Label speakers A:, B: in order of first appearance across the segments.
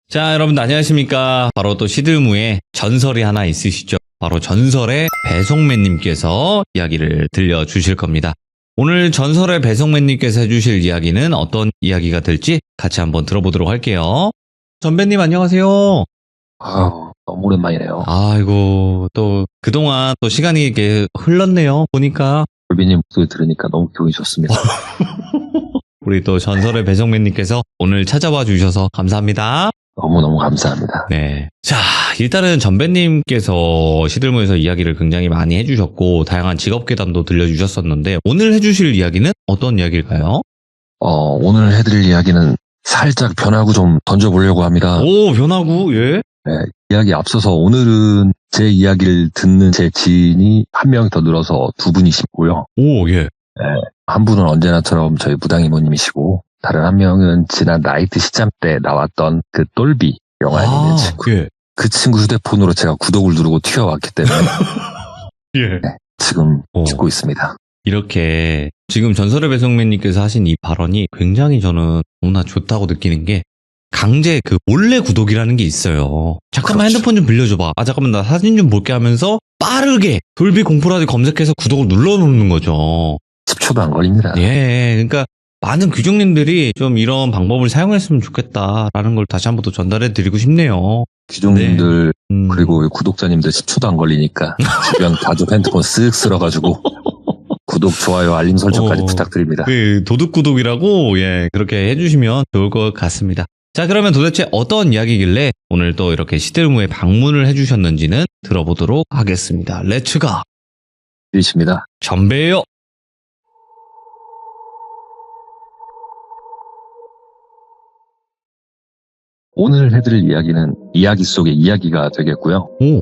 A: 자, 여러분 안녕하십니까. 바로 또 시들무에 전설이 하나 있으시죠. 바로 전설의 배송맨님께서 이야기를 들려주실 겁니다. 오늘 전설의 배송맨님께서 해주실 이야기는 어떤 이야기가 될지 같이 한번 들어보도록 할게요. 전배님 안녕하세요.
B: 너무 오랜만이네요.
A: 아이고, 또 그동안 또 시간이 이렇게 흘렀네요. 보니까.
B: 돌비님 목소리 들으니까 너무 기분이 좋습니다.
A: 우리 또 전설의 배송맨님께서 오늘 찾아와 주셔서 감사합니다.
B: 너무너무 감사합니다.
A: 네. 자, 일단은 전배님께서 시들무에서 이야기를 굉장히 많이 해주셨고, 다양한 직업괴담도 들려주셨었는데, 오늘 해주실 이야기는 어떤 이야기일까요?
B: 오늘 해드릴 이야기는 살짝 변하고 좀 던져보려고 합니다.
A: 오, 변하고, 예?
B: 네, 이야기 앞서서 오늘은 제 이야기를 듣는 제 지인이 한 명이 더 늘어서 두 분이시고요.
A: 오, 예.
B: 네, 한 분은 언제나처럼 저희 무당이모님이시고, 다른 한 명은 지난 나이트 시점 때 나왔던 그 똘비 영화에 있는 친구.
A: 예.
B: 그 친구 휴대폰으로 제가 구독을 누르고 튀어왔기 때문에
A: 예.
B: 네, 지금 듣고 있습니다.
A: 이렇게 지금 전설의 배송맨님께서 하신 이 발언이 굉장히 저는 너무나 좋다고 느끼는 게 강제 그 몰래 구독이라는 게 있어요. 잠깐만
B: 그렇죠.
A: 핸드폰 좀 빌려줘봐. 잠깐만 나 사진 좀 볼게 하면서 빠르게 돌비 공포라디 검색해서 구독을 눌러놓는 거죠.
B: 10초도 안 걸립니다.
A: 예, 그러니까 많은 귀족님들이 좀 이런 방법을 사용했으면 좋겠다라는 걸 다시 한번 또 전달해 드리고 싶네요.
B: 귀족님들
A: 네.
B: 그리고 구독자님들 10초도 안 걸리니까 주변 가족 핸드폰 쓱 쓸어가지고 구독, 좋아요, 알림 설정까지 부탁드립니다.
A: 그 도둑 구독이라고 예 그렇게 해주시면 좋을 것 같습니다. 자, 그러면 도대체 어떤 이야기길래 오늘 또 이렇게 시들무에 방문을 해주셨는지는 들어보도록 하겠습니다. 렛츠가
B: 이십니다.
A: 전배요.
B: 오늘 해드릴 이야기는 이야기 속의 이야기가 되겠고요.
A: 오.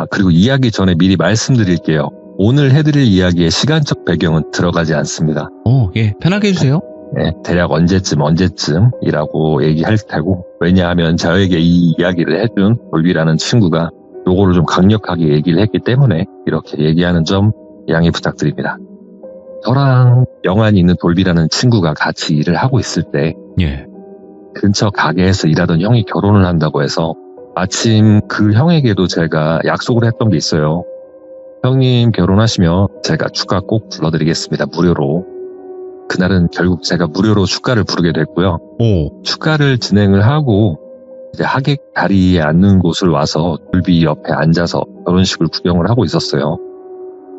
B: 그리고 이야기 전에 미리 말씀드릴게요. 오늘 해드릴 이야기의 시간적 배경은 들어가지 않습니다.
A: 예, 편하게 해주세요.
B: 네, 대략 언제쯤이라고 얘기할 테고, 왜냐하면 저에게 이 이야기를 해준 돌비라는 친구가 요거를 좀 강력하게 얘기를 했기 때문에 이렇게 얘기하는 점 양해 부탁드립니다. 저랑 영안이 있는 돌비라는 친구가 같이 일을 하고 있을 때
A: 예.
B: 근처 가게에서 일하던 형이 결혼을 한다고 해서 마침 그 형에게도 제가 약속을 했던 게 있어요. 형님 결혼하시면 제가 축가 꼭 불러드리겠습니다. 무료로. 그날은 결국 제가 무료로 축가를 부르게 됐고요.
A: 오.
B: 축가를 진행을 하고 이제 하객 자리에 앉는 곳을 와서 돌비 옆에 앉아서 결혼식을 구경을 하고 있었어요.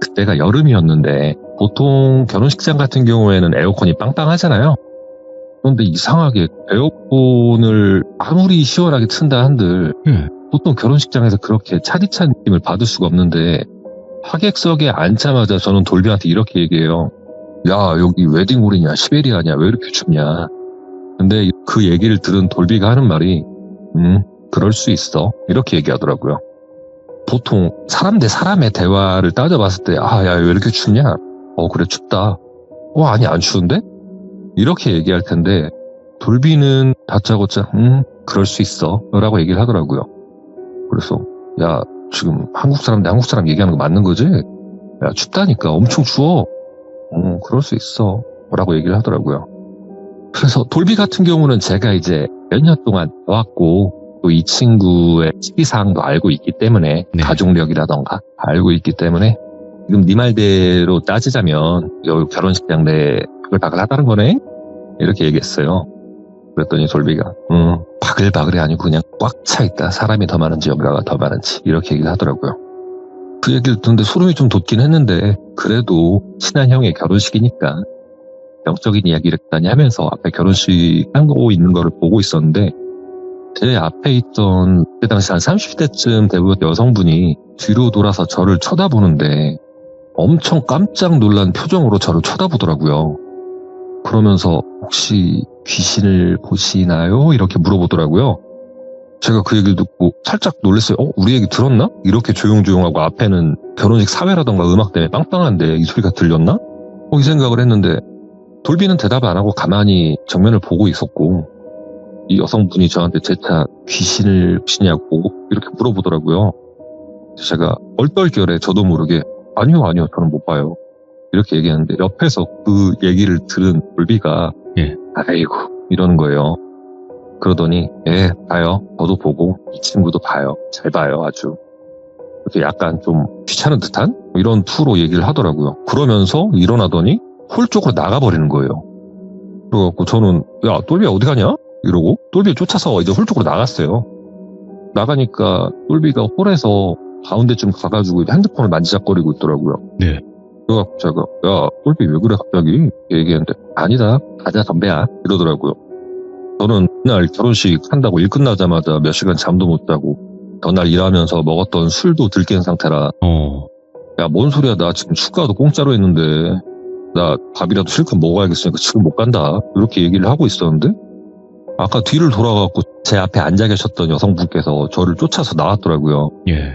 B: 그때가 여름이었는데 보통 결혼식장 같은 경우에는 에어컨이 빵빵하잖아요. 그런데 이상하게 에어컨을 아무리 시원하게 튼다 한들 보통 결혼식장에서 그렇게 차디찬 느낌을 받을 수가 없는데 하객석에 앉자마자 저는 돌비한테 이렇게 얘기해요. 야, 여기 웨딩홀이냐 시베리아냐 왜 이렇게 춥냐. 근데 그 얘기를 들은 돌비가 하는 말이 그럴 수 있어 이렇게 얘기하더라고요. 보통 사람 대 사람의 대화를 따져봤을 때 야, 왜 이렇게 춥냐. 그래 춥다. 아니 안 추운데? 이렇게 얘기할 텐데 돌비는 다짜고짜 그럴 수 있어 라고 얘기를 하더라고요. 그래서 야, 지금 한국 사람 대 한국 사람 얘기하는 거 맞는 거지? 야, 춥다니까 엄청 추워. 그럴 수 있어 라고 얘기를 하더라고요. 그래서 돌비 같은 경우는 제가 이제 몇 년 동안 왔고 또 이 친구의 시기사항도 알고 있기 때문에 가족력이라던가 알고 있기 때문에 지금 네 말대로 따지자면 여기 결혼식장 내 바글바글 하다는 거네? 이렇게 얘기했어요. 그랬더니 돌비가 바글바글이 아니고 그냥 꽉 차 있다. 사람이 더 많은지 여기가 더 많은지 이렇게 얘기를 하더라고요. 그 얘기를 듣는데 소름이 좀 돋긴 했는데 그래도 친한 형의 결혼식이니까 영적인 이야기를 했다니 하면서 앞에 결혼식 하고 있는 거를 보고 있었는데 제 앞에 있던 그때 당시 한 30대쯤 되고 여성분이 뒤로 돌아서 저를 쳐다보는데 엄청 깜짝 놀란 표정으로 저를 쳐다보더라고요. 그러면서 혹시 귀신을 보시나요? 이렇게 물어보더라고요. 제가 그 얘기를 듣고 살짝 놀랐어요. 우리 얘기 들었나? 이렇게 조용조용하고 앞에는 결혼식 사회라던가 음악 때문에 빵빵한데 이 소리가 들렸나? 이 생각을 했는데 돌비는 대답 안 하고 가만히 정면을 보고 있었고 이 여성분이 저한테 재차 귀신을 보시냐고 이렇게 물어보더라고요. 제가 얼떨결에 저도 모르게 아니요 저는 못 봐요 이렇게 얘기했는데 옆에서 그 얘기를 들은 돌비가 아이고 이러는 거예요. 그러더니 예 봐요. 저도 보고 이 친구도 봐요. 잘 봐요 아주. 이렇게 약간 좀 귀찮은 듯한 이런 투로 얘기를 하더라고요. 그러면서 일어나더니 홀 쪽으로 나가버리는 거예요. 그래갖고 저는 야 똘비야 어디 가냐? 이러고 똘비 쫓아서 이제 홀 쪽으로 나갔어요. 나가니까 똘비가 홀에서 가운데쯤 가가지고 핸드폰을 만지작거리고 있더라고요.
A: 네.
B: 그래갖고 제가 야 똘비 왜 그래 갑자기 얘기했는데 아니다 가자 담배야 이러더라고요. 저는 그날 결혼식 한다고 일 끝나자마자 몇 시간 잠도 못 자고 전날 일하면서 먹었던 술도 들깬 상태라 야 뭔 소리야 나 지금 축가도 공짜로 했는데 나 밥이라도 실컷 먹어야겠으니까 지금 못 간다 이렇게 얘기를 하고 있었는데 아까 뒤를 돌아가고 제 앞에 앉아 계셨던 여성분께서 저를 쫓아서 나왔더라고요.
A: 예.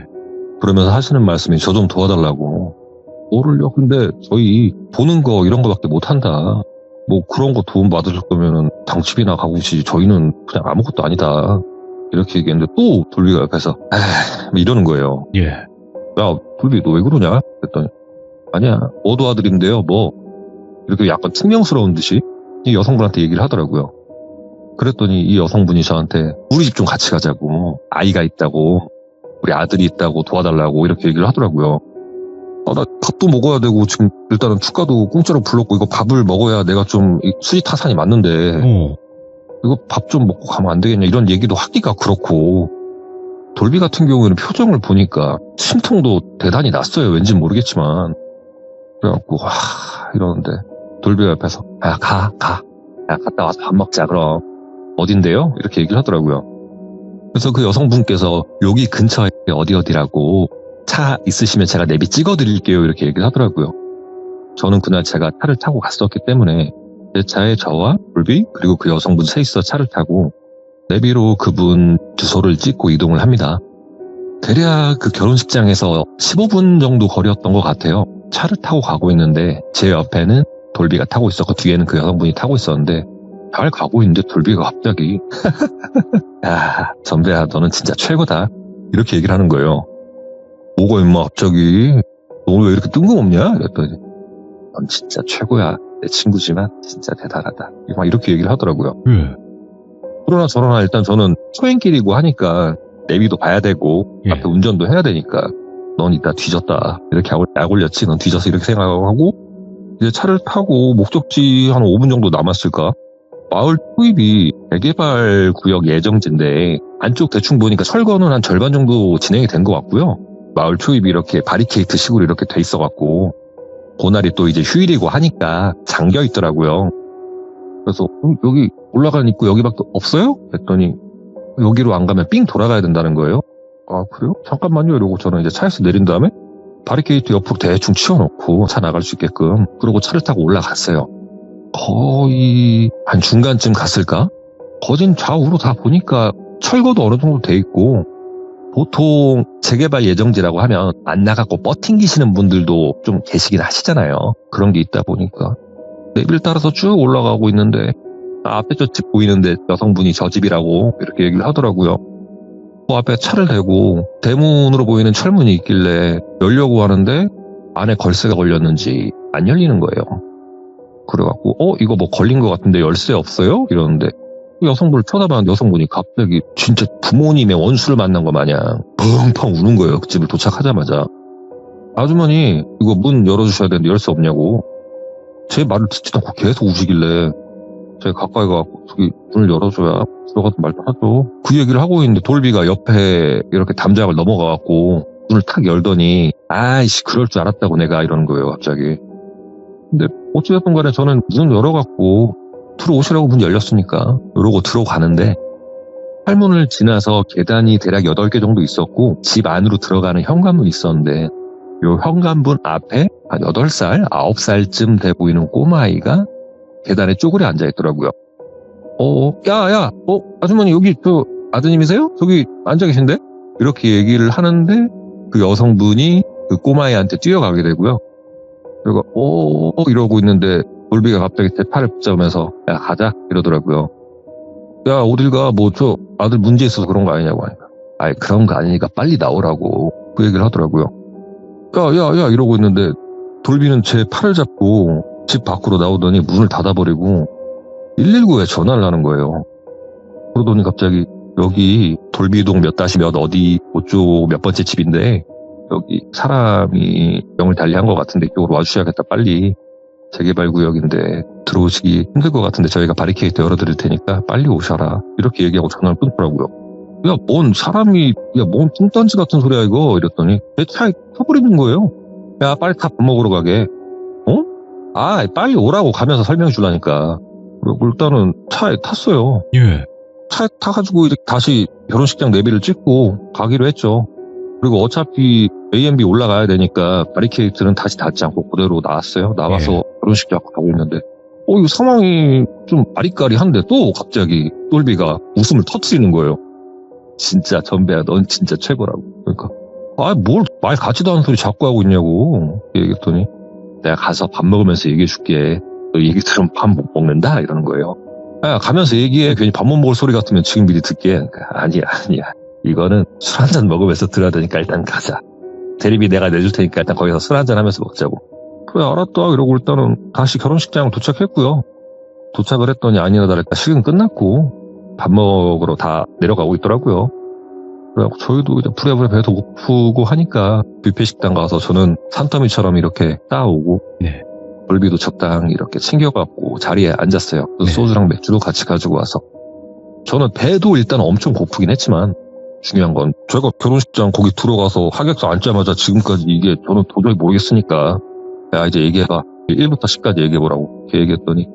B: 그러면서 하시는 말씀이 저 좀 도와달라고. 뭐를요? 근데 저희 보는 거 이런 거밖에 못한다. 뭐 그런 거 도움 받으실 거면은 당집이나 가보시지 저희는 그냥 아무것도 아니다. 이렇게 얘기했는데 또 돌비가 옆에서 이러는 거예요.
A: 예.
B: 야 돌비 너 왜 그러냐? 그랬더니 아니야 뭐 도와드린대요 뭐 이렇게 약간 충명스러운 듯이 이 여성분한테 얘기를 하더라고요. 그랬더니 이 여성분이 저한테 우리 집 좀 같이 가자고 아이가 있다고 우리 아들이 있다고 도와달라고 이렇게 얘기를 하더라고요. 나 밥도 먹어야 되고 지금 일단은 축가도 공짜로 불렀고 이거 밥을 먹어야 내가 좀 수지타산이 맞는데 이거 밥 좀 먹고 가면 안 되겠냐 이런 얘기도 하기가 그렇고 돌비 같은 경우에는 표정을 보니까 심통도 대단히 났어요. 왠지 모르겠지만 그래갖고 이러는데 돌비가 옆에서 야 갔다 와서 밥 먹자 그럼 어딘데요? 이렇게 얘기를 하더라고요. 그래서 그 여성분께서 여기 근처에 어디라고 차 있으시면 제가 내비 찍어드릴게요 이렇게 얘기를 하더라고요. 저는 그날 제가 차를 타고 갔었기 때문에 제 차에 저와 돌비 그리고 그 여성분 셋이서 차를 타고 내비로 그분 주소를 찍고 이동을 합니다. 대략 그 결혼식장에서 15분 정도 거리였던 것 같아요. 차를 타고 가고 있는데 제 옆에는 돌비가 타고 있었고 뒤에는 그 여성분이 타고 있었는데 잘 가고 있는데 돌비가 갑자기 야 선배야 너는 진짜 최고다 이렇게 얘기를 하는 거예요. 뭐가 임마 갑자기 너 왜 이렇게 뜬금없냐? 그랬더니 넌 진짜 최고야 내 친구지만 진짜 대단하다 막 이렇게 얘기를 하더라고요. 그러나 저러나 일단 저는 초행길이고 하니까 내비도 봐야 되고
A: 예.
B: 앞에 운전도 해야 되니까 넌 이따 뒤졌다 이렇게 약 올렸지 넌 뒤졌어 이렇게 생각하고 이제 차를 타고 목적지 한 5분 정도 남았을까? 마을 초입이 재개발 구역 예정지인데 안쪽 대충 보니까 철거는 한 절반 정도 진행이 된 것 같고요. 마을 초입이 이렇게 바리케이트 식으로 이렇게 돼 있어갖고 그날이 또 이제 휴일이고 하니까 잠겨 있더라고요. 그래서 여기 올라가는 입구 여기밖에 없어요? 했더니 여기로 안 가면 삥 돌아가야 된다는 거예요. 아 그래요? 잠깐만요 이러고 저는 이제 차에서 내린 다음에 바리케이트 옆으로 대충 치워놓고 차 나갈 수 있게끔 그러고 차를 타고 올라갔어요. 거의 한 중간쯤 갔을까? 거진 좌우로 다 보니까 철거도 어느 정도 돼 있고 보통 재개발 예정지라고 하면 안 나가고 뻗팅기시는 분들도 좀 계시긴 하시잖아요. 그런 게 있다 보니까 내비를 따라서 쭉 올라가고 있는데 앞에 저 집 보이는데 여성분이 저 집이라고 이렇게 얘기를 하더라고요. 그 앞에 차를 대고 대문으로 보이는 철문이 있길래 열려고 하는데 안에 걸쇠가 걸렸는지 안 열리는 거예요. 그래갖고 이거 뭐 걸린 것 같은데 열쇠 없어요? 이러는데 여성분을 쳐다봤는데 여성분이 갑자기 진짜 부모님의 원수를 만난 것 마냥 펑펑 우는 거예요. 그 집을 도착하자마자. 아주머니 이거 문 열어주셔야 되는데 열쇠 없냐고. 제 말을 듣지도 않고 계속 우시길래 제가 가까이 가서 저기 문을 열어줘야 들어가서 말 좀 하죠. 그 얘기를 하고 있는데 돌비가 옆에 이렇게 담장을 넘어가갖고 문을 탁 열더니 아이씨 그럴 줄 알았다고 내가 이러는 거예요 갑자기. 근데 어찌됐든 간에 저는 문 열어갖고 들어오시라고 문 열렸으니까 이러고 들어가는데 팔문을 지나서 계단이 대략 8개 정도 있었고 집 안으로 들어가는 현관문이 있었는데 요 현관문 앞에 한 8살, 9살쯤 돼 보이는 꼬마아이가 계단에 쪼그려 앉아있더라고요. 아주머니 여기 저 아드님이세요? 저기 앉아 계신데? 이렇게 얘기를 하는데 그 여성분이 그 꼬마아이한테 뛰어가게 되고요. 그리고 이러고 있는데 돌비가 갑자기 제 팔을 붙잡으면서 야 가자 이러더라고요. 야 어딜 가 뭐 저 아들 문제 있어서 그런 거 아니냐고 하니까 아이 그런 거 아니니까 빨리 나오라고 그 얘기를 하더라고요. 야 이러고 있는데 돌비는 제 팔을 잡고 집 밖으로 나오더니 문을 닫아버리고 119에 전화를 하는 거예요. 그러더니 갑자기 여기 돌비동 몇 다시 몇 어디 그쪽 몇 번째 집인데 여기 사람이 명을 달리한 것 같은데 이쪽으로 와주셔야겠다 빨리. 재개발 구역인데 들어오시기 힘들 것 같은데 저희가 바리케이트 열어드릴 테니까 빨리 오셔라. 이렇게 얘기하고 전화를 끊더라고요. 야, 뭔 뚱딴지 같은 소리야 이거. 이랬더니 내 차에 타버리는 거예요. 야, 빨리 밥 먹으러 가게. 어? 아, 빨리 오라고 가면서 설명해 주라니까. 그리고 일단은 차에 탔어요.
A: 예.
B: 차에 타가지고 이렇게 다시 결혼식장 내비를 찍고 가기로 했죠. 그리고 어차피 A&B 올라가야 되니까 바리케이트는 다시 닫지 않고 그대로 나왔어요. 나와서 결혼식장 가고 있는데 이 상황이 좀 아리까리한데 또 갑자기 똘비가 웃음을 터뜨리는 거예요. 진짜 전배야 넌 진짜 최고라고. 그러니까 뭘 말 같지도 않은 소리 자꾸 하고 있냐고 얘기했더니 내가 가서 밥 먹으면서 얘기해 줄게. 너 얘기 들으면 밥 못 먹는다 이러는 거예요. 야, 가면서 얘기해. 괜히 밥 못 먹을 소리 같으면 지금 미리 듣게. 아니야. 이거는 술 한잔 먹으면서 들어야 되니까 일단 가자. 대리비 내가 내줄 테니까 일단 거기서 술 한잔 하면서 먹자고. 그래 알았다 이러고 일단은 다시 결혼식장 도착했고요. 도착을 했더니 아니나 다를까 식은 끝났고 밥 먹으러 다 내려가고 있더라고요. 그래갖고 저희도 이제 부랴부랴 배도 고프고 하니까 뷔페 식당 가서 저는 산더미처럼 이렇게 따오고
A: 네.
B: 돌비도 적당히 이렇게 챙겨갖고 자리에 앉았어요. 그
A: 네.
B: 소주랑 맥주도 같이 가지고 와서 저는 배도 일단 엄청 고프긴 했지만 중요한 건 제가 결혼식장 거기 들어가서 하객석 앉자마자 지금까지 이게 저는 도저히 모르겠으니까 야 이제 얘기해봐. 1부터 10까지 얘기해보라고 이렇게 얘기했더니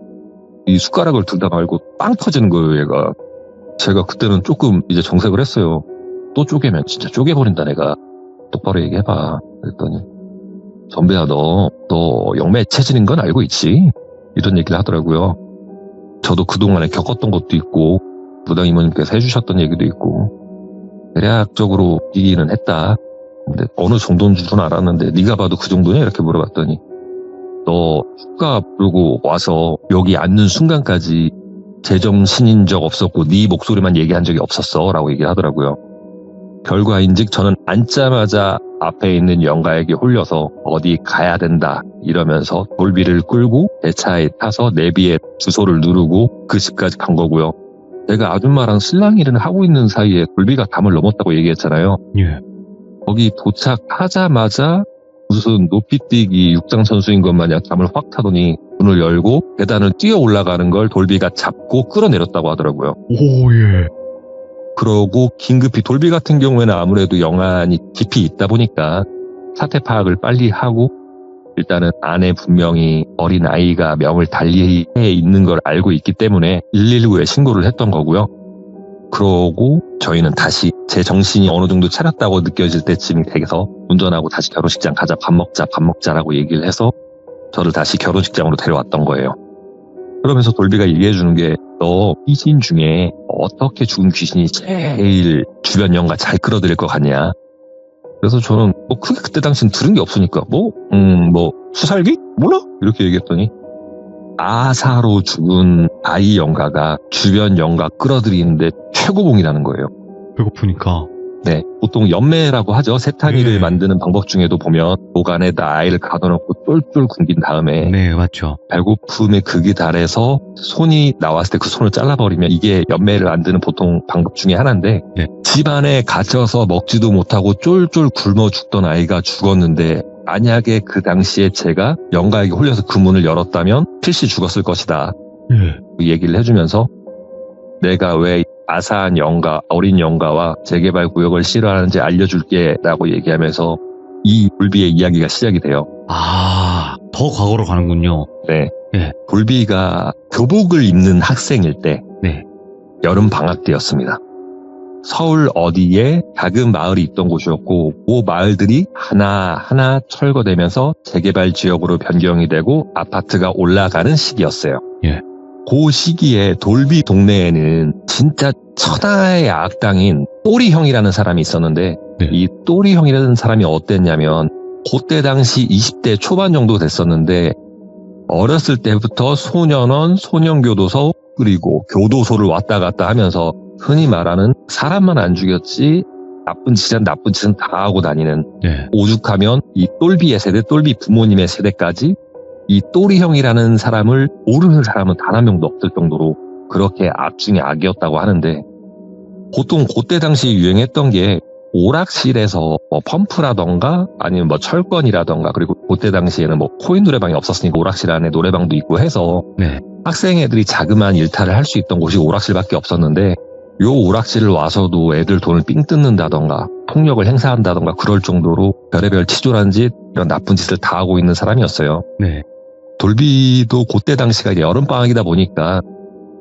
B: 이 숟가락을 들다 말고 빵 터지는 거예요 얘가. 제가 그때는 조금 이제 정색을 했어요. 또 쪼개면 진짜 쪼개버린다 내가. 똑바로 얘기해봐. 그랬더니 전배야 너 영매 체질인 건 알고 있지? 이런 얘기를 하더라고요. 저도 그동안에 겪었던 것도 있고 부당 이모님께서 해주셨던 얘기도 있고 대략적으로 이기는 했다. 근데 어느 정도인 줄은 알았는데 네가 봐도 그 정도냐? 이렇게 물어봤더니 너 휴가 부르고 와서 여기 앉는 순간까지 제정신인 적 없었고 네 목소리만 얘기한 적이 없었어 라고 얘기를 하더라고요. 결과인즉 저는 앉자마자 앞에 있는 영가에게 홀려서 어디 가야 된다 이러면서 돌비를 끌고 내 차에 타서 내비에 주소를 누르고 그 집까지 간 거고요. 제가 아줌마랑 실랑이를 하고 있는 사이에 돌비가 담을 넘었다고 얘기했잖아요.
A: 예.
B: 거기 도착하자마자 무슨 높이뛰기 육상 선수인 것 마냥 담을 확 타더니 문을 열고 계단을 뛰어 올라가는 걸 돌비가 잡고 끌어내렸다고 하더라고요.
A: 오, 예.
B: 그러고 긴급히 돌비 같은 경우에는 아무래도 영안이 깊이 있다 보니까 사태 파악을 빨리 하고 일단은 안에 분명히 어린 아이가 명을 달리해 있는 걸 알고 있기 때문에 119에 신고를 했던 거고요. 그러고 저희는 다시 제 정신이 어느 정도 차렸다고 느껴질 때쯤이 돼서 운전하고 다시 결혼식장 가자 밥 먹자라고 얘기를 해서 저를 다시 결혼식장으로 데려왔던 거예요. 그러면서 돌비가 얘기해 주는 게 너 귀신 중에 어떻게 죽은 귀신이 제일 주변 영가 잘 끌어들일 것 같냐. 그래서 저는 크게 그때 당시는 들은 게 없으니까 수살기? 몰라? 이렇게 얘기했더니 아사로 죽은 아이 영가가 주변 영가 끌어들이는데 최고봉이라는 거예요.
A: 배고프니까.
B: 네, 보통 연매라고 하죠. 세타니를
A: 네.
B: 만드는 방법 중에도 보면 보관에다 아이를 가둬놓고 쫄쫄 굶긴 다음에
A: 네, 맞죠.
B: 배고픔의 극이 달해서 손이 나왔을 때 그 손을 잘라버리면 이게 연매를 만드는 보통 방법 중에 하나인데
A: 네.
B: 집안에 갇혀서 먹지도 못하고 쫄쫄 굶어 죽던 아이가 죽었는데 만약에 그 당시에 제가 영가에게 홀려서 그 문을 열었다면 필시 죽었을 것이다.
A: 예.
B: 얘기를 해주면서 내가 왜 아사한 영가, 어린 영가와 재개발 구역을 싫어하는지 알려줄게 라고 얘기하면서 이 돌비의 이야기가 시작이 돼요.
A: 더 과거로 가는군요.
B: 네.
A: 예.
B: 돌비가 교복을 입는 학생일 때
A: 네.
B: 여름 방학 때였습니다. 서울 어디에 작은 마을이 있던 곳이었고 그 마을들이 하나하나 철거되면서 재개발 지역으로 변경이 되고 아파트가 올라가는 시기였어요.
A: 예.
B: 그 시기에 돌비 동네에는 진짜 천하의 악당인 또리 형이라는 사람이 있었는데
A: 네.
B: 이 또리 형이라는 사람이 어땠냐면 그때 당시 20대 초반 정도 됐었는데 어렸을 때부터 소년원, 소년교도소 그리고 교도소를 왔다 갔다 하면서 흔히 말하는 사람만 안 죽였지 나쁜 짓은 다 하고 다니는
A: 네.
B: 오죽하면 이 똘비의 세대, 똘비 부모님의 세대까지 이 또리 형이라는 사람을 모르는 사람은 단 한 명도 없을 정도로 그렇게 악 중에 악이었다고 하는데 보통 그때 당시 유행했던 게 오락실에서 뭐 펌프라던가 아니면 뭐 철권이라던가, 그리고 그때 당시에는 뭐 코인 노래방이 없었으니까 오락실 안에 노래방도 있고 해서
A: 네.
B: 학생 애들이 자그마한 일탈을 할 수 있던 곳이 오락실밖에 없었는데, 요 오락실을 와서도 애들 돈을 삥 뜯는다던가 폭력을 행사한다던가 그럴 정도로 별의별 치졸한 짓, 이런 나쁜 짓을 다 하고 있는 사람이었어요.
A: 네.
B: 돌비도 그때 당시가 이제 여름방학이다 보니까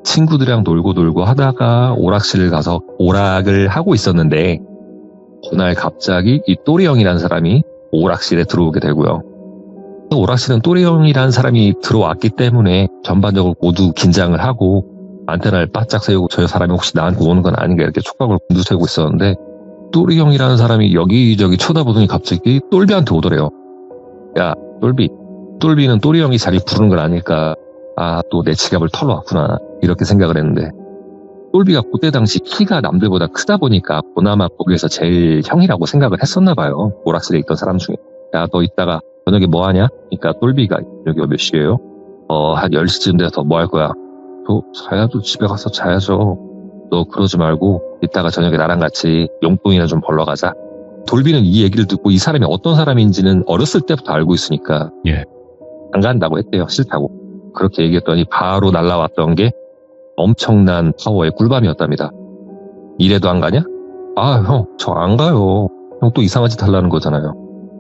B: 친구들이랑 놀고 하다가 오락실을 가서 오락을 하고 있었는데, 그날 갑자기 이 또리 형이라는 사람이 오락실에 들어오게 되고요. 오락실은 또리 형이라는 사람이 들어왔기 때문에 전반적으로 모두 긴장을 하고 안테나를 바짝 세우고 저 사람이 혹시 나한테 오는 건 아닌가 이렇게 촉각을 곤두세우고 있었는데, 또리 형이라는 사람이 여기저기 쳐다보더니 갑자기 똘비한테 오더래요. 야, 똘비. 똘비는 또리 형이 자기 부르는 걸 아니까 아, 또 내 지갑을 털러 왔구나 이렇게 생각을 했는데, 똘비가 그때 당시 키가 남들보다 크다 보니까 그나마 거기에서 제일 형이라고 생각을 했었나 봐요. 오락실에 있던 사람 중에. 야, 너 이따가 저녁에 뭐 하냐? 그러니까 똘비가 여기가 몇 시예요? 한 10시쯤 돼서 뭐 할 거야? 자야죠. 집에 가서 자야죠. 너 그러지 말고 이따가 저녁에 나랑 같이 용돈이나 좀 벌러 가자. 돌비는 이 얘기를 듣고 이 사람이 어떤 사람인지는 어렸을 때부터 알고 있으니까
A: 예.
B: 안 간다고 했대요. 싫다고. 그렇게 얘기했더니 바로 날라왔던 게 엄청난 파워의 꿀밤이었답니다. 이래도 안 가냐? 아, 형, 저 안 가요. 형 또 이상한 짓 하려는 거잖아요.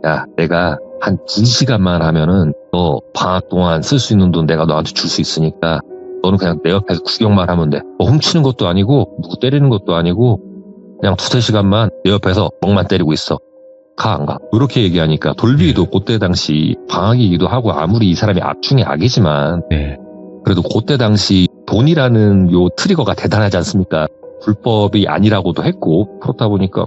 B: 야, 내가 한 2시간만 하면은 너 방학 동안 쓸 수 있는 돈 내가 너한테 줄 수 있으니까 너는 그냥 내 옆에서 구경만 하면 돼. 뭐 훔치는 것도 아니고 누구 때리는 것도 아니고 그냥 2-3시간만 내 옆에서 멍만 때리고 있어. 가, 안 가? 이렇게 얘기하니까 돌비도 그때 당시 방학이기도 하고 아무리 이 사람이 악 중에 악이지만
A: 네.
B: 그래도 그때 당시 돈이라는 요 트리거가 대단하지 않습니까? 불법이 아니라고도 했고 그렇다 보니까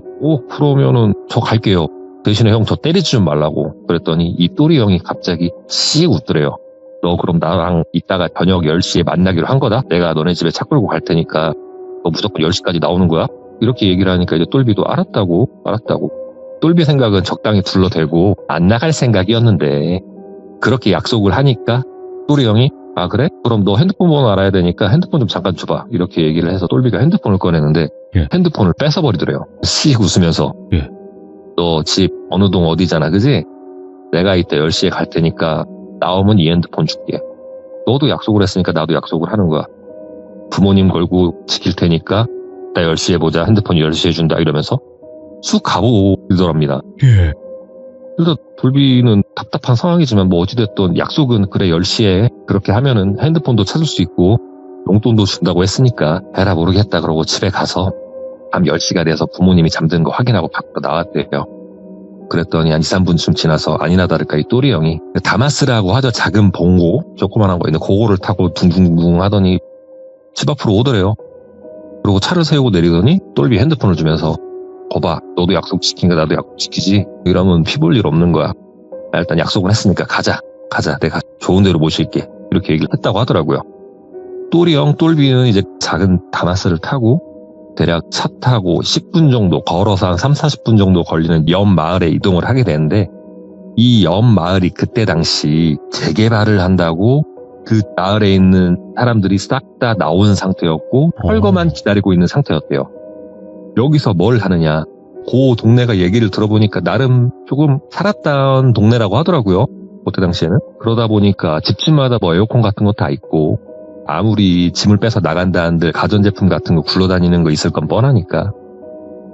B: 그러면은 저 갈게요. 대신에 형 저 때리지 좀 말라고. 그랬더니 이 또리 형이 갑자기 씩 웃더래요. 너 그럼 나랑 이따가 저녁 10시에 만나기로 한 거다? 내가 너네 집에 차 끌고 갈 테니까 너 무조건 10시까지 나오는 거야? 이렇게 얘기를 하니까 이제 똘비도 알았다고. 똘비 생각은 적당히 둘러대고 안 나갈 생각이었는데 그렇게 약속을 하니까 또리 형이 아 그래? 그럼 너 핸드폰 번호 알아야 되니까 핸드폰 좀 잠깐 줘봐. 이렇게 얘기를 해서 똘비가 핸드폰을 꺼내는데
A: 예.
B: 핸드폰을 뺏어버리더래요. 씩 웃으면서.
A: 예.
B: 너 집 어느 동 어디잖아, 그지? 내가 이때 10시에 갈 테니까 나오면 이 핸드폰 줄게. 너도 약속을 했으니까 나도 약속을 하는 거야. 부모님 걸고 지킬 테니까 나 10시에 보자. 핸드폰 10시에 준다. 이러면서 쑥 가보고 이러더랍니다.
A: 예.
B: 그래서 돌비는 답답한 상황이지만 뭐 어찌됐든 약속은 그래 10시에 그렇게 하면은 핸드폰도 찾을 수 있고 용돈도 준다고 했으니까 에라 모르겠다 그러고 집에 가서 밤 10시가 돼서 부모님이 잠든 거 확인하고 밖으로 나왔대요. 그랬더니 한 2-3분쯤 지나서 아니나 다를까 이 또리 형이 다마스라고 하죠. 작은 봉고 조그만한 거 있는데 그거를 타고 둥둥둥 하더니 집 앞으로 오더래요. 그리고 차를 세우고 내리더니 똘비 핸드폰을 주면서 거봐, 너도 약속 지킨 거 나도 약속 지키지? 이러면 피 볼 일 없는 거야. 일단 약속을 했으니까 가자. 내가 좋은 데로 모실게. 이렇게 얘기를 했다고 하더라고요. 또리 형, 똘비는 이제 작은 다마스를 타고 대략 차 타고 10분 정도 걸어서 한 3-40분 정도 걸리는 옆 마을에 이동을 하게 되는데 이 옆 마을이 그때 당시 재개발을 한다고 그 마을에 있는 사람들이 싹 다 나온 상태였고 철거만 기다리고 있는 상태였대요. 여기서 뭘 하느냐. 그 동네가 얘기를 들어보니까 나름 조금 살았던 동네라고 하더라고요. 그때 당시에는. 그러다 보니까 집집마다 뭐 에어컨 같은 거 다 있고 아무리 짐을 빼서 나간다 한들 가전제품 같은 거 굴러다니는 거 있을 건 뻔하니까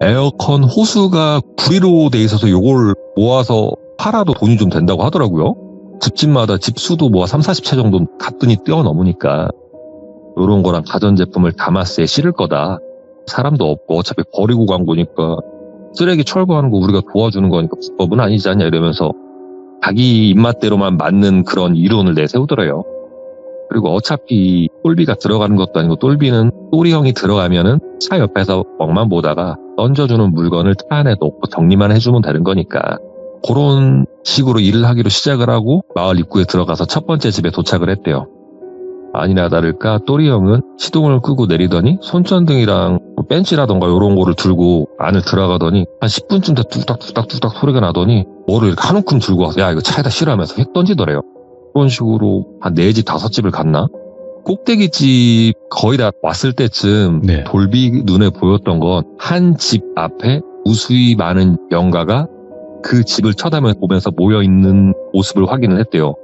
B: 에어컨 호수가 구리로 돼 있어서 요걸 모아서 팔아도 돈이 좀 된다고 하더라고요. 집집마다 집수도 뭐 30-40채 정도 가뜩이 뛰어넘으니까 요런 거랑 가전제품을 다마스에 실을 거다. 사람도 없고 어차피 버리고 간 거니까 쓰레기 철거하는 거 우리가 도와주는 거니까 불법은 아니지 않냐 이러면서 자기 입맛대로만 맞는 그런 이론을 내세우더래요. 그리고 어차피 똘비가 들어가는 것도 아니고 똘비는 또리 형이 들어가면은 차 옆에서 멍만 보다가 던져주는 물건을 차 안에 넣고 정리만 해주면 되는 거니까 그런 식으로 일을 하기로 시작을 하고 마을 입구에 들어가서 첫 번째 집에 도착을 했대요. 아니나 다를까 또리 형은 시동을 끄고 내리더니 손전등이랑 벤치라던가 이런 거를 들고 안을 들어가더니 한 10분쯤 돼 뚝딱뚝딱 소리가 나더니 뭐를 이렇게 한 움큼 들고 와서 야 이거 차에다 실으면서 휙 던지더래요. 그런 식으로 한 4집 5집을 갔나? 꼭대기집 거의 다 왔을 때쯤
A: 네.
B: 돌비 눈에 보였던 건 한 집 앞에 무수히 많은 영가가 그 집을 쳐다보면서 모여있는 모습을 확인을 했대요.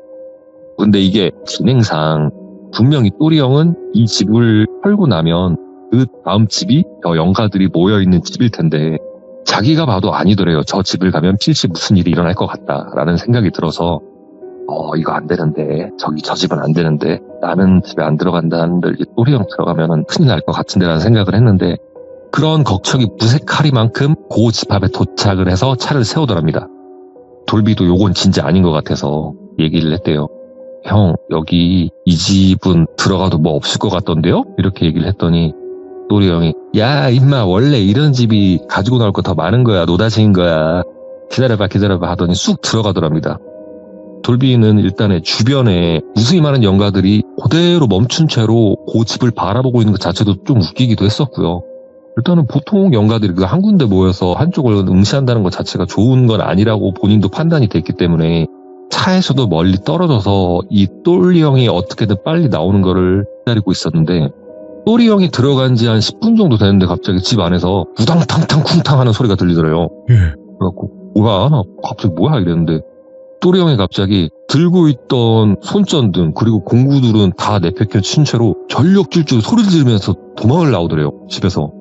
B: 근데 이게 진행상 분명히 또리 형은 이 집을 털고 나면 그 다음 집이 저 영가들이 모여있는 집일 텐데 자기가 봐도 아니더래요. 저 집을 가면 필시 무슨 일이 일어날 것 같다라는 생각이 들어서 이거 안 되는데 저 집은 안 되는데 나는 집에 안 들어간다는데 또리 형 들어가면 큰일 날 것 같은데 라는 생각을 했는데 그런 걱정이 무색하리만큼 그 집 앞에 도착을 해서 차를 세우더랍니다. 돌비도 요건 진짜 아닌 것 같아서 얘기를 했대요. 형, 여기 이 집은 들어가도 뭐 없을 것 같던데요? 이렇게 얘기를 했더니 또리 형이 야 임마 원래 이런 집이 가지고 나올 거 더 많은 거야. 노다지인 거야. 기다려봐 하더니 쑥 들어가더랍니다. 돌비는 일단에 주변에 무수히 많은 영가들이 그대로 멈춘 채로 그 집을 바라보고 있는 것 자체도 좀 웃기기도 했었고요. 일단은 보통 영가들이 그 한 군데 모여서 한쪽을 응시한다는 것 자체가 좋은 건 아니라고 본인도 판단이 됐기 때문에 차에서도 멀리 떨어져서 이 또리 형이 어떻게든 빨리 나오는 거를 기다리고 있었는데 또리 형이 들어간 지 한 10분 정도 됐는데 갑자기 집 안에서 우당탕탕 쿵탕 하는 소리가 들리더래요. 그래갖고 뭐야? 갑자기 뭐야? 이랬는데 또리 형이 갑자기 들고 있던 손전등 그리고 공구들은 다 내팽겨 친 채로 전력 질주로 소리를 지르면서 도망을 나오더래요. 집에서.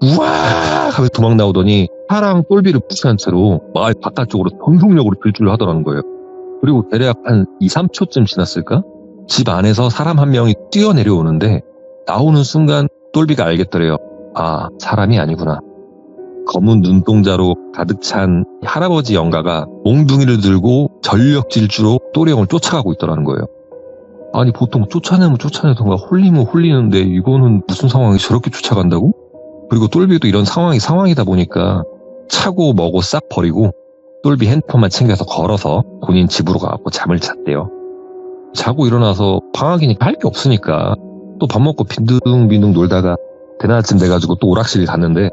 B: 우와! 하면서 도망 나오더니 차랑 똘비를 무시한 채로 마을 바깥쪽으로 전속력으로 질주를 하더라는 거예요. 그리고 대략 한 2, 3초쯤 지났을까? 집 안에서 사람 한 명이 뛰어내려오는데 나오는 순간 똘비가 알겠더래요. 아, 사람이 아니구나. 검은 눈동자로 가득 찬 할아버지 영가가 몽둥이를 들고 전력 질주로 또리 형을 쫓아가고 있더라는 거예요. 아니 보통 쫓아내던가 홀리면 홀리는데 이거는 무슨 상황이 저렇게 쫓아간다고? 그리고 똘비도 이런 상황이다 보니까 차고 뭐고 싹 버리고 똘비 핸드폰만 챙겨서 걸어서 본인 집으로 가고 잠을 잤대요. 자고 일어나서 방학이니까 할 게 없으니까 또 밥 먹고 빈둥빈둥 놀다가 대낮쯤 돼가지고 또 오락실 갔는데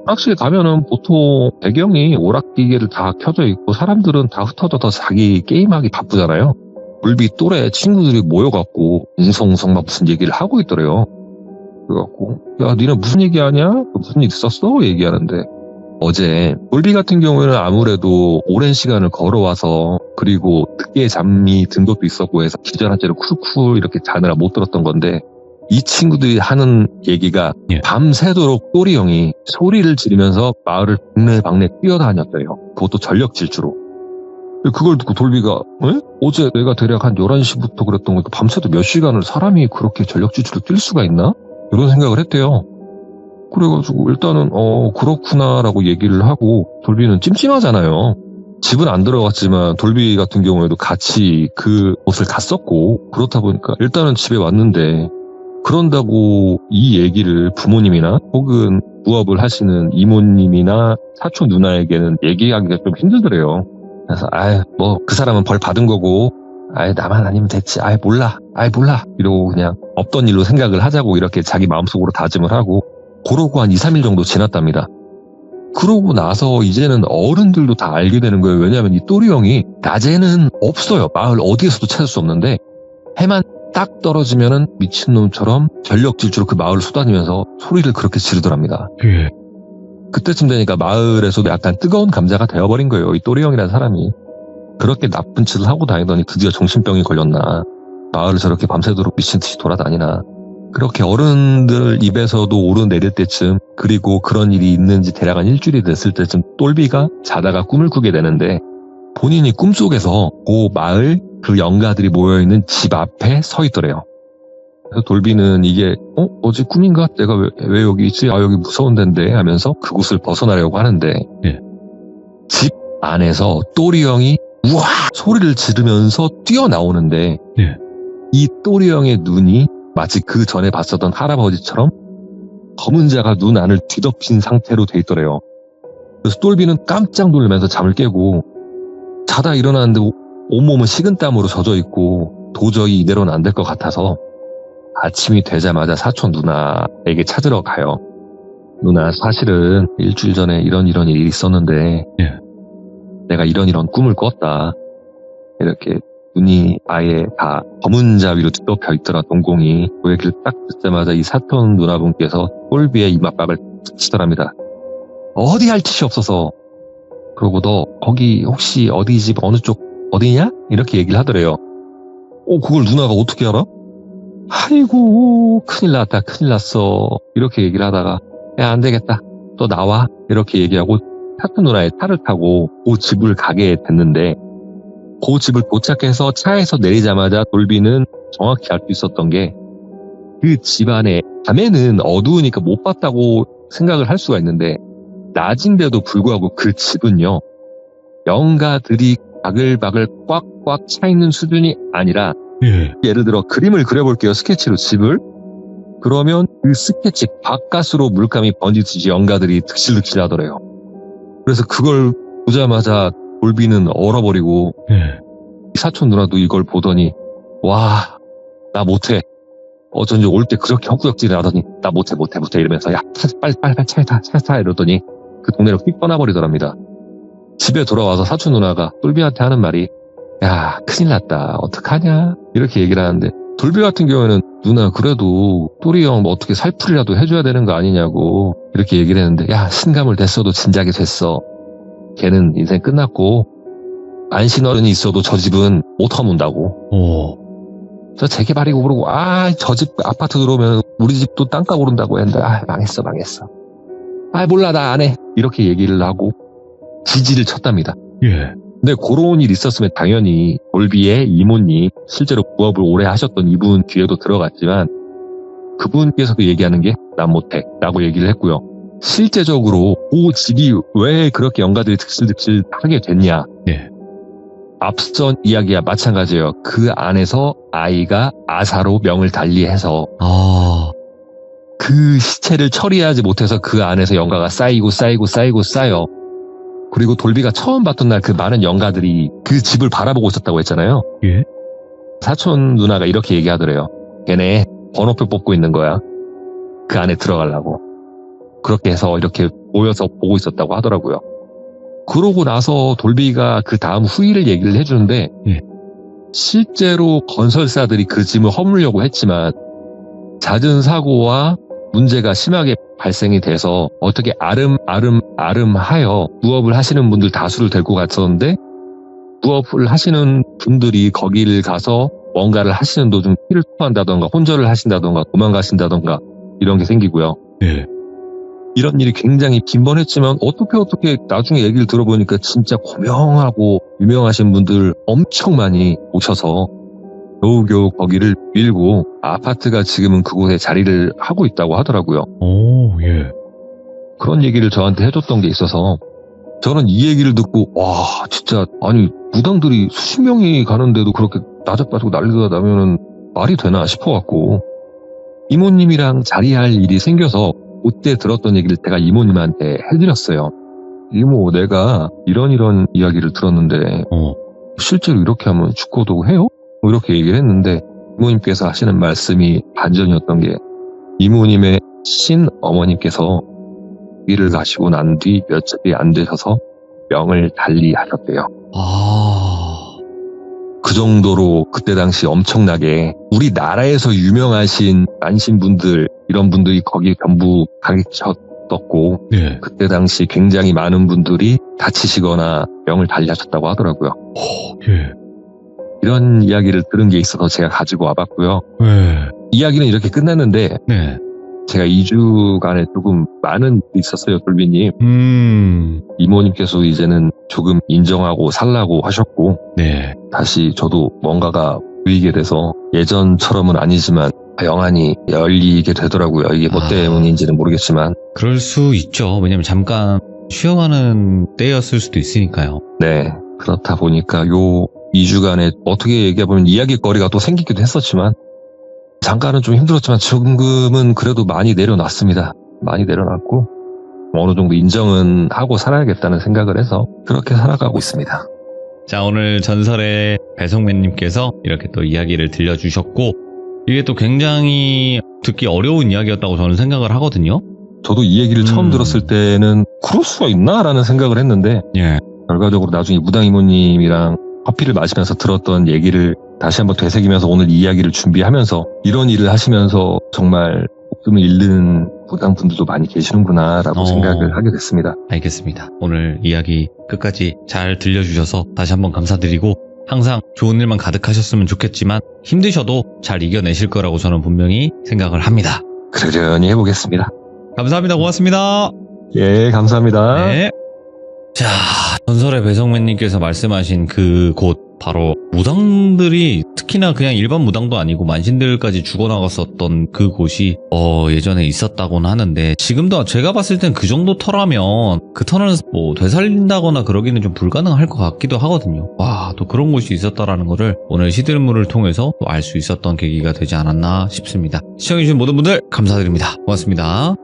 B: 오락실 가면은 보통 배경이 오락기계를 다 켜져 있고 사람들은 다 흩어져서 자기 게임하기 바쁘잖아요. 돌비 또래 친구들이 모여갖고 웅성웅성 막 무슨 얘기를 하고 있더래요. 그래갖고 야 니네 무슨 얘기하냐? 무슨 일 있었어? 얘기하는데 어제 돌비 같은 경우에는 아무래도 오랜 시간을 걸어와서 그리고 늦게 잠이 든 것도 있었고 해서 기절한 채로 쿨쿨 이렇게 자느라 못 들었던 건데 이 친구들이 하는 얘기가 밤새도록 또리 형이 소리를 지르면서 마을을 동네방네 뛰어다녔대요. 그것도 전력 질주로. 그걸 듣고 돌비가 어제 내가 대략 한 11시부터 그랬던 거니까 밤새도 몇 시간을 사람이 그렇게 전력 질주로 뛸 수가 있나? 이런 생각을 했대요. 그래가지고 일단은 그렇구나라고 얘기를 하고 돌비는 찜찜하잖아요. 집은 안 들어갔지만 돌비 같은 경우에도 같이 그 곳을 갔었고 그렇다 보니까 일단은 집에 왔는데 그런다고 이 얘기를 부모님이나 혹은 부업을 하시는 이모님이나 사촌 누나에게는 얘기하기가 좀 힘들더래요. 그래서 뭐 그 사람은 벌 받은 거고 나만 아니면 됐지 몰라 이러고 그냥 없던 일로 생각을 하자고 이렇게 자기 마음속으로 다짐을 하고 그러고 한 2, 3일 정도 지났답니다. 그러고 나서 이제는 어른들도 다 알게 되는 거예요. 왜냐하면 이 또리 형이 낮에는 없어요. 마을 어디에서도 찾을 수 없는데 해만 딱 떨어지면은 미친놈처럼 전력 질주로 그 마을을 쏘다니면서 소리를 그렇게 지르더랍니다. 그때쯤 되니까 마을에서도 약간 뜨거운 감자가 되어버린 거예요. 이 또리 형이라는 사람이. 그렇게 나쁜 짓을 하고 다니더니 드디어 정신병이 걸렸나. 마을을 저렇게 밤새도록 미친 듯이 돌아다니나. 그렇게 어른들 입에서도 오르내릴 때쯤 그리고 그런 일이 있는지 대략 한 일주일이 됐을 때쯤 똘비가 자다가 꿈을 꾸게 되는데 본인이 꿈속에서 그 마을 그 영가들이 모여있는 집 앞에 서 있더래요. 그래서 돌비는 이게 어제 꿈인가? 내가 왜 여기 있지? 여기 무서운 데인데 하면서 그곳을 벗어나려고 하는데 집 안에서 또리 형이 우와 소리를 지르면서 뛰어나오는데 이 또리 형의 눈이 마치 그 전에 봤었던 할아버지처럼 검은 자가 눈 안을 뒤덮인 상태로 돼 있더래요. 그래서 똘비는 깜짝 놀라면서 잠을 깨고 자다 일어났는데 온몸은 식은땀으로 젖어 있고 도저히 이대로는 안 될 것 같아서 아침이 되자마자 사촌 누나에게 찾으러 가요. 누나 사실은 일주일 전에 이런 일이 있었는데 내가 이런 꿈을 꿨다. 이렇게 눈이 아예 다 검은 자위로 뒤덮여 있더라, 동공이. 그 얘기를 딱 듣자마자 이 사촌 누나분께서 꼴비에 이맛밥을 치더랍니다. 어디 할 짓이 없어서. 그러고 너 거기 혹시 어디 집 어느 쪽 어디냐? 이렇게 얘기를 하더래요. 그걸 누나가 어떻게 알아? 아이고 큰일 났다 큰일 났어. 이렇게 얘기를 하다가 야 안 되겠다 또 나와 이렇게 얘기하고 사촌 누나의 차를 타고 그 집을 가게 됐는데 그 집을 도착해서 차에서 내리자마자 돌비는 정확히 알 수 있었던 게 그 집안에 밤에는 어두우니까 못 봤다고 생각을 할 수가 있는데 낮인데도 불구하고 그 집은요 영가들이 바글바글 꽉꽉 차 있는 수준이 아니라 예를 들어 그림을 그려볼게요. 스케치로 집을. 그러면 그 스케치 바깥으로 물감이 번지듯이 영가들이 득실득실 하더래요. 그래서 그걸 보자마자 돌비는 얼어버리고 사촌 누나도 이걸 보더니 와 나 못해. 어쩐지 올 때 그렇게 헛구역질을 하더니 나 못해 이러면서 야 빨리 차에 타 이러더니 그 동네로 휙 떠나버리더랍니다. 집에 돌아와서 사촌 누나가 돌비한테 하는 말이 야 큰일 났다 어떡하냐 이렇게 얘기를 하는데 돌비 같은 경우에는 누나 그래도 또리 형 뭐 어떻게 살풀이라도 해줘야 되는 거 아니냐고 이렇게 얘기를 했는데 야 신감을 냈어도 진작에 됐어. 걔는 인생 끝났고 안신어른이 있어도 저 집은 못 허문다고. 저 재개발이고 그러고 저 집 아파트 들어오면 우리 집도 땅값 오른다고 했는데 망했어. 몰라 나 안 해 이렇게 얘기를 하고 지지를 쳤답니다. 근데 그런 일 있었으면 당연히 돌비의 이모님 실제로 부업을 오래 하셨던 이분 귀에도 들어갔지만 그분께서도 얘기하는 게 난 못해 라고 얘기를 했고요. 실제적으로 그 집이 왜 그렇게 영가들이 득실득실 하게 됐냐. 앞선 이야기와 마찬가지예요. 그 안에서 아이가 아사로 명을 달리해서 그 시체를 처리하지 못해서 그 안에서 영가가 쌓여. 그리고 돌비가 처음 봤던 날 그 많은 영가들이 그 집을 바라보고 있었다고 했잖아요. 사촌 누나가 이렇게 얘기하더래요. 걔네 번호표 뽑고 있는 거야. 그 안에 들어가려고. 그렇게 해서 이렇게 모여서 보고 있었다고 하더라고요. 그러고 나서 돌비가 그 다음 후일을 얘기를 해주는데 실제로 건설사들이 그 집을 허물려고 했지만 잦은 사고와 문제가 심하게 발생이 돼서 어떻게 아름하여 부업을 하시는 분들 다수를 데리고 갔었는데 부업을 하시는 분들이 거기를 가서 뭔가를 하시는 도중 피를 토한다던가 혼절을 하신다던가 도망가신다던가 이런 게 생기고요. 이런 일이 굉장히 빈번했지만 어떻게 나중에 얘기를 들어보니까 진짜 고명하고 유명하신 분들 엄청 많이 오셔서 겨우겨우 거기를 밀고 아파트가 지금은 그곳에 자리를 하고 있다고 하더라고요. 그런 얘기를 저한테 해줬던 게 있어서 저는 이 얘기를 듣고 와 진짜 아니 무당들이 수십 명이 가는데도 그렇게 나자빠지고 난리가 나면은 말이 되나 싶어갖고 이모님이랑 자리할 일이 생겨서 그때 들었던 얘기를 제가 이모님한테 해드렸어요. 이모 내가 이런 이야기를 들었는데 실제로 이렇게 하면 죽고도 해요? 이렇게 얘기를 했는데 이모님께서 하시는 말씀이 반전이었던 게 이모님의 친어머님께서 일을 가시고 난 뒤 며칠이 안 되셔서 명을 달리 하셨대요. 그 정도로 그때 당시 엄청나게 우리나라에서 유명하신 만신분들 이런 분들이 거기 전부 가르쳤었고 그때 당시 굉장히 많은 분들이 다치시거나 명을 달리하셨다고 하더라고요. 이런 이야기를 들은 게 있어서 제가 가지고 와봤고요. 이야기는 이렇게 끝났는데 제가 2주간에 조금 많은 일이 있었어요. 돌비님. 이모님께서 이제는 조금 인정하고 살라고 하셨고 다시 저도 뭔가가 보이게 돼서 예전처럼은 아니지만 영안이 열리게 되더라고요. 이게 뭐 때문인지는 모르겠지만.
A: 그럴 수 있죠. 왜냐면 잠깐 쉬어가는 때였을 수도 있으니까요.
B: 네. 그렇다 보니까 요 2주간에 어떻게 얘기해보면 이야기거리가 또 생기기도 했었지만 잠깐은 좀 힘들었지만 지금은 그래도 많이 내려놨습니다. 많이 내려놨고 어느 정도 인정은 하고 살아야겠다는 생각을 해서 그렇게 살아가고 있습니다.
A: 자, 오늘 전설의 배성맨님께서 이렇게 또 이야기를 들려주셨고 이게 또 굉장히 듣기 어려운 이야기였다고 저는 생각을 하거든요.
B: 저도 이 얘기를 처음 들었을 때는 그럴 수가 있나? 라는 생각을 했는데 결과적으로 나중에 무당 이모님이랑 커피를 마시면서 들었던 얘기를 다시 한번 되새기면서 오늘 이 이야기를 준비하면서 이런 일을 하시면서 정말 목숨을 잃는 무당분들도 많이 계시는구나라고 생각을 하게 됐습니다.
A: 알겠습니다. 오늘 이야기 끝까지 잘 들려주셔서 다시 한번 감사드리고 항상 좋은 일만 가득하셨으면 좋겠지만 힘드셔도 잘 이겨내실 거라고 저는 분명히 생각을 합니다.
B: 그러려니 해보겠습니다.
A: 감사합니다. 고맙습니다.
B: 예, 감사합니다.
A: 네. 자, 전설의 배성맨님께서 말씀하신 그 곳 바로 무당들이 특히나 그냥 일반 무당도 아니고 만신들까지 죽어나갔었던 그 곳이 예전에 있었다고는 하는데 지금도 제가 봤을 땐 그 정도 터라면 그 터는 뭐 되살린다거나 그러기는 좀 불가능할 것 같기도 하거든요. 와, 또 그런 곳이 있었다라는 거를 오늘 시들물을 통해서 또 알 수 있었던 계기가 되지 않았나 싶습니다. 시청해주신 모든 분들 감사드립니다. 고맙습니다.